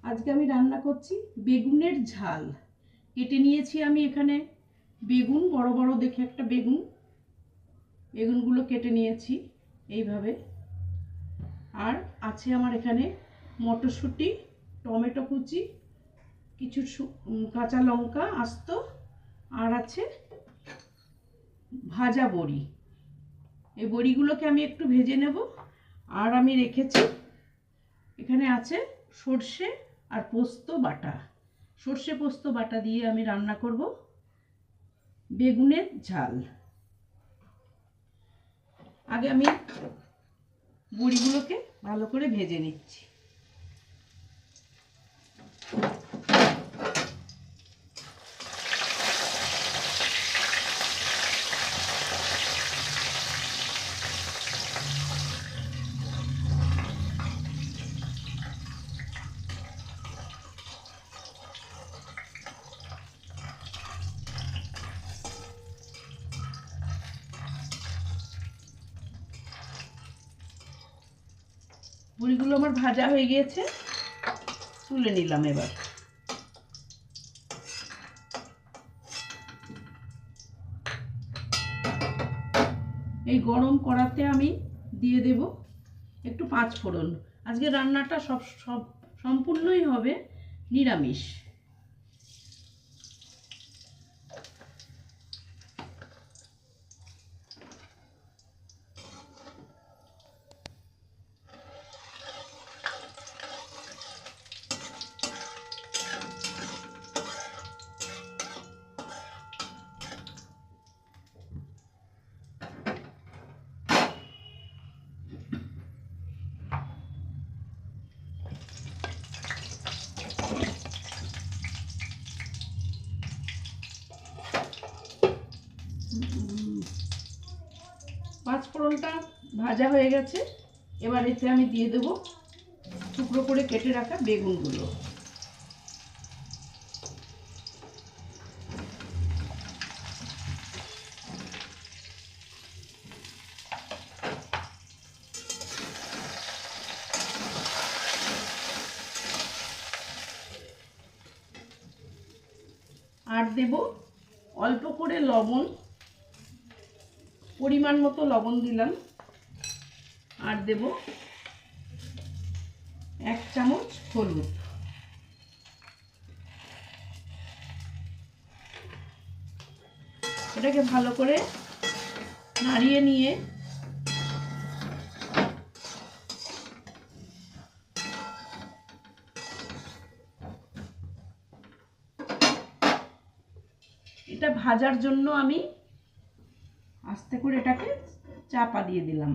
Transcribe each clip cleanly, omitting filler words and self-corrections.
আজকে আমি রান্না করছি বেগুনের ঝাল। কেটে নিয়েছি আমি এখানে বেগুন, বড় বড় দেখে একটা বেগুন। বেগুনগুলো কেটে নিয়েছি এইভাবে। আর আছে আমার এখানে মটরশুঁটি, টমেটো কুচি, কিছু কাঁচা লঙ্কা আস্ত, আর আছে ভাজা বড়ি। এই বড়িগুলোকে আমি একটু ভেজে নেব। আর আমি রেখেছি এখানে আছে সর্ষে আর পোস্ত বাটা। সর্ষে পোস্ত বাটা দিয়ে আমি রান্না করব বেগুনের ঝাল। আগে আমি বড়িগুলোকে ভালো করে ভেজে নিচ্ছি। বড়িগুলো আমার ভাজা হয়ে গিয়েছে, তুলে নিলাম। এবার এই গরম কড়াতে আমি দিয়ে দেব একটু পাঁচ ফোড়ন। আজকে রান্নাটা সম্পূর্ণই হবে নিরামিষ। পাঁচ ফোড়নটা ভাজা হয়ে গেছে। এবার এতে আমি দিয়ে দেব টুকরো করে কেটে রাখা বেগুনগুলো। আর দেব অল্প করে লবণ, পরিমাণ মতো লবণ দিলাম। আর দেব 1 চামচ হলুদ। এটাকে ভালো করে নাড়িয়ে নিয়ে এটা ভাজার জন্য আমি আস্তে করে এটাকে চাপা দিয়ে দিলাম।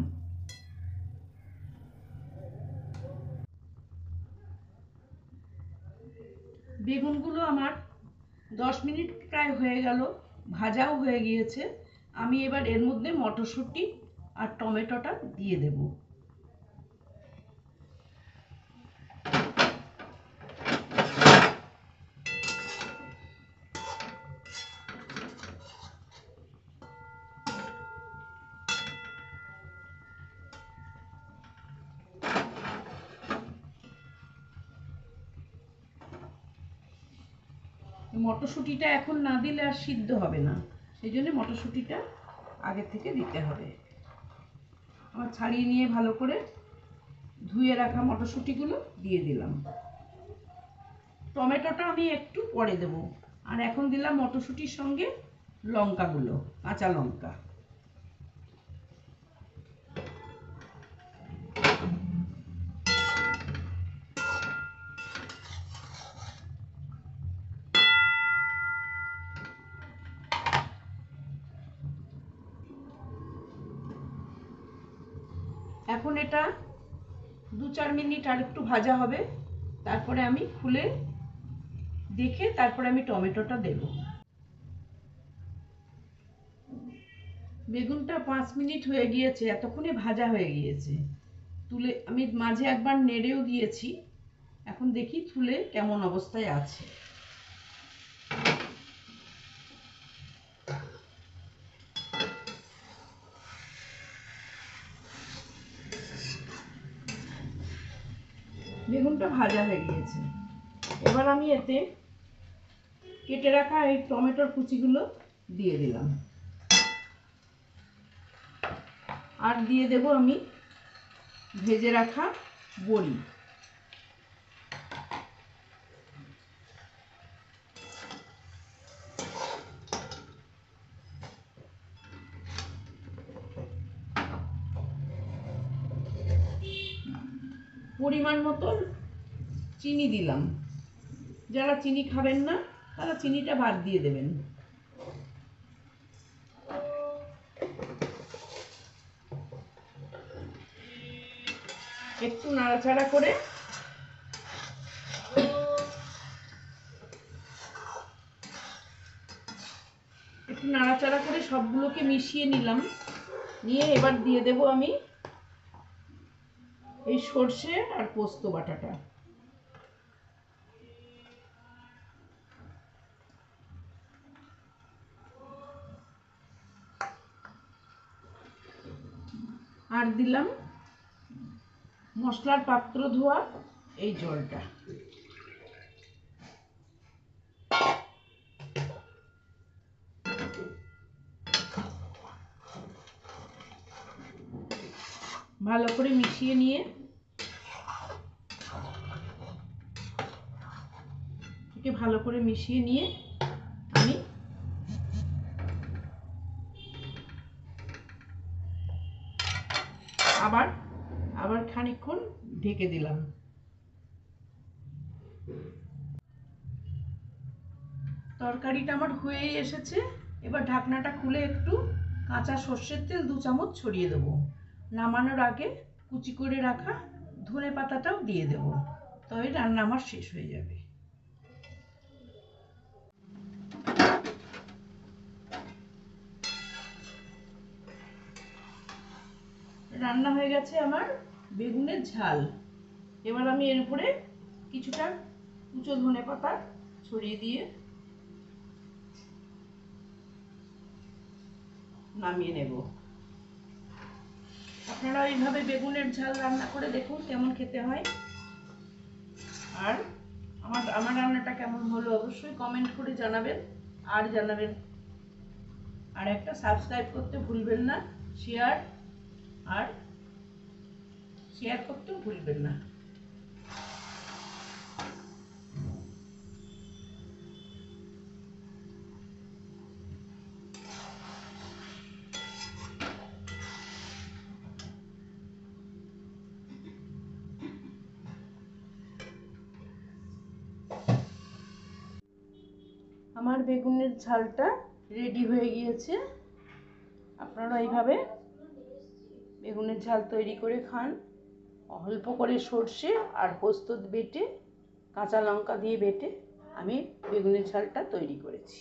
বেগুনগুলো আমার 10 মিনিট প্রায় হয়ে গেল, ভাজাও হয়ে গিয়েছে। আমি এবার এর মধ্যে মটরশুঁটি আর টমেটোটা দিয়ে দেব। মটরশুঁটিটা এখন না দিলে আর সিদ্ধ হবে না, সেই জন্য মটরশুঁটিটা আগে থেকে দিতে হবে। আমার ছাড়িয়ে নিয়ে ভালো করে ধুয়ে রাখা মটরশুঁটিগুলো দিয়ে দিলাম। টমেটোটা আমি একটু পরে দেব। আর এখন দিলাম মটরশুঁটির সঙ্গে লঙ্কাগুলো, কাঁচা লঙ্কা। এখন এটা 2-4 মিনিট আর একটু ভাজা হবে। তারপরে আমি খুলে দেখে তারপরে আমি টমেটোটা দেব। বেগুনটা 5 মিনিট হয়ে গিয়েছে, এতক্ষণে ভাজা হয়ে গিয়েছে। তুলে আমি মাঝে একবার নেড়েও দিয়েছি। এখন দেখি তুলে কেমন অবস্থায় আছে। বেগুনটা ভাজা হয়ে গিয়েছে। এবার আমি এতে কেটে রাখা এই টমেটোর কুচিগুলো দিয়ে দিলাম, আর দিয়ে দেব আমি ভেজে রাখা বড়ি। পরিমাণ মতো চিনি দিলাম, যারা চিনি খাবেন না তারা চিনিটা বাদ দিয়ে দেবেন। একটু নাড়াচাড়া করে সবগুলোকে মিশিয়ে নিলাম। নিয়ে এবার দিয়ে দেব আমি এই সর্ষে আর পোস্ত বাটাটা। আর দিলাম মশলার পাত্র ধোয়া এই জলটা। ভালো করে মিশিয়ে নিয়ে আমি আবার খানিকক্ষণ ঢেকে দিলাম। তরকারিটা আমার হয়ে এসেছে। এবার ঢাকনাটা খুলে একটু কাঁচা সর্ষের তেল 2 চামচ ছড়িয়ে দেব। নামানোর আগে কুচি করে রাখা ধনে পাতাটাও দিয়ে দেব, তবে রান্না আমার শেষ হয়ে যাবে। রান্না হয়ে গেছে আমার বেগুনের ঝাল। এবার আমি এর উপরে কিছুটা কুচো ধনে পাতা ছড়িয়ে দিয়ে নামিয়ে নেব। আপনারা এইভাবে বেগুনের ঝাল রান্না করে দেখুন কেমন খেতে হয়। আর আমার রান্নাটা কেমন হলো অবশ্যই কমেন্ট করে জানাবেন। আর একটা সাবস্ক্রাইব করতে ভুলবেন না, শেয়ার করতেও ভুলবেন না। আমার বেগুনের ঝালটা রেডি হয়ে গিয়েছে। আপনারা এইভাবে বেগুনের ঝাল তৈরি করে খান। অল্প করে সর্ষে আর পোস্ত বেটে, কাঁচা লঙ্কা দিয়ে বেটে আমি বেগুনের ঝালটা তৈরি করেছি।